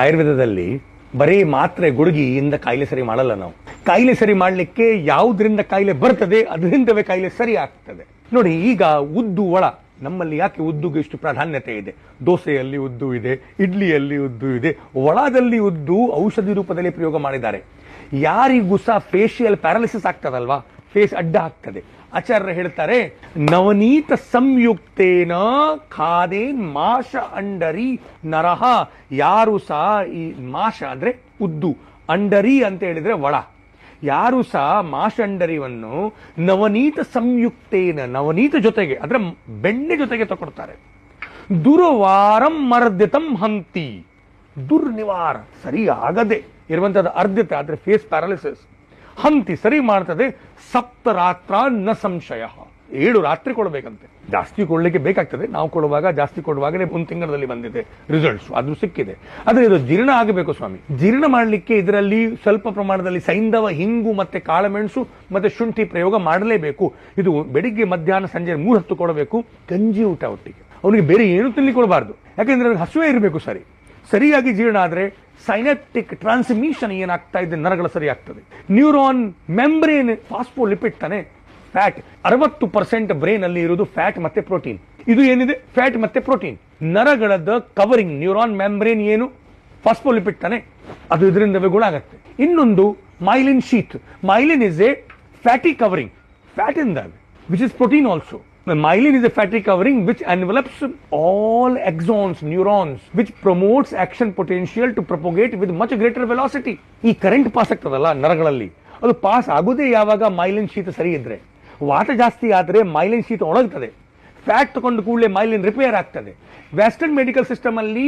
ಆಯುರ್ವೇದದಲ್ಲಿ ಬರೀ ಮಾತ್ರೆ ಗುಡುಗಿಯಿಂದ ಕಾಯಿಲೆ ಸರಿ ಮಾಡಲ್ಲ ನಾವು. ಕಾಯಿಲೆ ಸರಿ ಮಾಡಲಿಕ್ಕೆ ಯಾವುದರಿಂದ ಕಾಯಿಲೆ ಬರ್ತದೆ ಅದರಿಂದವೇ ಕಾಯಿಲೆ ಸರಿ ಆಗ್ತದೆ. ನೋಡಿ, ಈಗ ಉದ್ದು ಒಳ ನಮ್ಮಲ್ಲಿ ಯಾಕೆ ಉದ್ದುಗೆ ಇಷ್ಟು ಪ್ರಾಧಾನ್ಯತೆ ಇದೆ? ದೋಸೆಯಲ್ಲಿ ಉದ್ದು ಇದೆ, ಇಡ್ಲಿಯಲ್ಲಿ ಉದ್ದು ಇದೆ, ಒಳದಲ್ಲಿ ಉದ್ದು ಔಷಧಿ ರೂಪದಲ್ಲಿ ಪ್ರಯೋಗ ಮಾಡಿದ್ದಾರೆ. ಯಾರಿಗೂ ಸಹ ಫೇಶಿಯಲ್ ಪ್ಯಾರಾಲಿಸಿಸ್ ಆಗ್ತದಲ್ವಾ, ಫೇಸ್ ಅಡ್ಡ ಆಗ್ತದೆ, ಆಚಾರ್ಯರು ಹೇಳ್ತಾರೆ, ನವನೀತ ಸಂಯುಕ್ತೇನ ಖಾದೇನ್ ಮಾಷ ಅಂಡರಿ ನರಹ. ಯಾರು ಸಹ ಈ ಮಾಷ ಅಂದ್ರೆ ಉದ್ದು, ಅಂಡರಿ ಅಂತ ಹೇಳಿದ್ರೆ ಒಳ, ಯಾರು ಸಹ ಮಾಷ ಅಂಡರಿವನ್ನು ನವನೀತ ಸಂಯುಕ್ತೇನ, ನವನೀತ ಜೊತೆಗೆ ಅಂದ್ರೆ ಬೆಣ್ಣೆ ಜೊತೆಗೆ ತಗೊಳ್ತಾರೆ, ದುರ್ವಾರಂ ಮರ್ದಿತಂ ಹಂತಿ, ದುರ್ನಿವಾರ ಸರಿ ಆಗದೆ ಇರುವಂತದ್ದು ಅರ್ಧಿತ ಆದ್ರೆ ಫೇಸ್ ಪ್ಯಾರಾಲಿಸಿಸ್ ಹಂತಿ ಸರಿ ಮಾಡ್ತದೆ. ಸಪ್ತರಾತ್ರ ನ ಸಂಶಯ, 7 ರಾತ್ರಿ ಕೊಡಬೇಕಂತೆ. ಜಾಸ್ತಿ ಕೊಡ್ಲಿಕ್ಕೆ ಬೇಕಾಗ್ತದೆ, ನಾವು ಕೊಡುವಾಗ ಜಾಸ್ತಿ ಕೊಡುವಾಗಲೇ 1 ತಿಂಗಳಲ್ಲಿ ಬಂದಿದೆ ರಿಸಲ್ಟ್ಸ್, ಅದು ಸಿಕ್ಕಿದೆ. ಆದ್ರೆ ಇದು ಜೀರ್ಣ ಆಗಬೇಕು ಸ್ವಾಮಿ. ಜೀರ್ಣ ಮಾಡಲಿಕ್ಕೆ ಇದರಲ್ಲಿ ಸ್ವಲ್ಪ ಪ್ರಮಾಣದಲ್ಲಿ ಸೈಂಧವ, ಹಿಂಗು ಮತ್ತೆ ಕಾಳುಮೆಣಸು ಮತ್ತೆ ಶುಂಠಿ ಪ್ರಯೋಗ ಮಾಡಲೇಬೇಕು. ಇದು ಬೆಳಿಗ್ಗೆ ಮಧ್ಯಾಹ್ನ ಸಂಜೆ 3 ಹೊತ್ತು ಕೊಡಬೇಕು. ಗಂಜಿ ಊಟ ಒಟ್ಟಿಗೆ, ಅವನಿಗೆ ಬೇರೆ ಏನು ತಿನ್ಲಿಕ್ಕೆ ಕೊಡಬಾರ್ದು, ಯಾಕೆಂದ್ರೆ ಹಸುವೆ ಇರಬೇಕು. ಸರಿಯಾಗಿ ಜೀರ್ಣ ಆದ್ರೆ ಸೈನೆಪ್ಟಿಕ್ ಟ್ರಾನ್ಸ್ಮಿಷನ್ ಏನಾಗ್ತಾ ಇದೆ, ನರಗಳ ಸರಿ ಆಗ್ತದೆ. ನ್ಯೂರಾನ್ ಮೆಂಬ್ರೇನ್ ಫಾಸ್ಫೋಲಿಪಿಡ್ ತಾನೆ, ಫ್ಯಾಟ್ 60% ಬ್ರೈನ್ ಅಲ್ಲಿ ಇರುವುದು ಫ್ಯಾಟ್ ಮತ್ತೆ ಪ್ರೋಟೀನ್. ಇದು ಏನಿದೆ ಫ್ಯಾಟ್ ಮತ್ತೆ ಪ್ರೋಟೀನ್. ನರಗಳದ ಕವರಿಂಗ್ ನ್ಯೂರಾನ್ ಮೆಂಬ್ರೇನ್ ಏನು ಫಾಸ್ಫೋಲಿಪಿಡ್ ತಾನೆ, ಅದು ಇದರಿಂದ ಗುಣ ಆಗತ್ತೆ. ಇನ್ನೊಂದು myelin sheath. Myelin is A fatty covering, fat in that which is protein also. Myelin is a fatty covering which envelops all axons, neurons, which promotes action potential to propagate with much greater velocity. ಈ current pass ಆಗ್ತದಲ್ಲ ನರಗಳಲ್ಲಿ, ಅದು pass ಆಗುದೇ ಯಾವಾಗ myelin ಶೀತ ಸರಿ ಇದ್ರೆ. ವಾತ ಜಾಸ್ತಿ ಆದ್ರೆ ಮೈಲಿನ್ ಶೀತ ಒಣಗ್ತದೆ, ಫ್ಯಾಟ್ ತಗೊಂಡು ಕೂಡಲೇ ಮೈಲಿನ್ ರಿಪೇರ್ ಆಗ್ತದೆ. ವೆಸ್ಟರ್ನ್ ಮೆಡಿಕಲ್ ಸಿಸ್ಟಮ್ ಅಲ್ಲಿ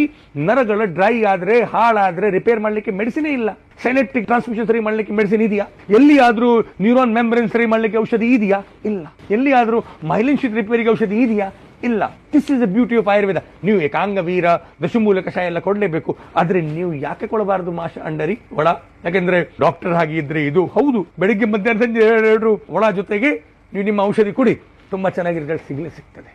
ನರಗಳು ಡ್ರೈ ಆದ್ರೆ, ಹಾಳಾದ್ರೆ ರಿಪೇರ್ ಮಾಡ್ಲಿಕ್ಕೆ ಮೆಡಿಸಿನ್ ಇಲ್ಲ. ಸೈನೆಪ್ಟಿಕ್ ಟ್ರಾನ್ಸ್ಮಿಷನ್ ಸರಿ ಮಾಡ್ಲಿಕ್ಕೆ ಮೆಡಿಸಿನ್ ಇದೆಯಾ? ಎಲ್ಲಿಯಾದ್ರೂ ನ್ಯೂರಾನ್ ಮೆಂಬ್ರೇನ್ ಸರಿ ಮಾಡ್ಲಿಕ್ಕೆ ಔಷಧಿ ಇದೆಯಾ? ಇಲ್ಲ. ಎಲ್ಲಿಯಾದ್ರೂ ಮೈಲಿನ್ ಶೀತ್ ರಿಪೇರಿಗೆ ಔಷಧಿ ಇದೆಯಾ? ಇಲ್ಲ. This is the beauty of Ayurveda. ನೀವು ಏಕಾಂಗ ವೀರ, ದಶಮೂಲ ಕಷಾಯ ಎಲ್ಲ ಕೊಡ್ಲೇಬೇಕು. ಆದ್ರೆ ನೀವು ಯಾಕೆ ಕೊಡಬಾರದು ಮಾಷ ಅಂಡರಿ ಒಳ? ಯಾಕೆಂದ್ರೆ ಡಾಕ್ಟರ್ ಹಾಗಿದ್ರೆ ಇದು ಹೌದು, ಬೆಳಿಗ್ಗೆ ಮಧ್ಯಾಹ್ನ ಸಂಜೆ 2 ಒಳ ಜೊತೆಗೆ ನೀವು ನಿಮ್ಮ ಔಷಧಿ ಕುಡಿ, ತುಂಬಾ ಚೆನ್ನಾಗಿ ರಿಸಲ್ಟ್ ಸಿಗ್ತದೆ.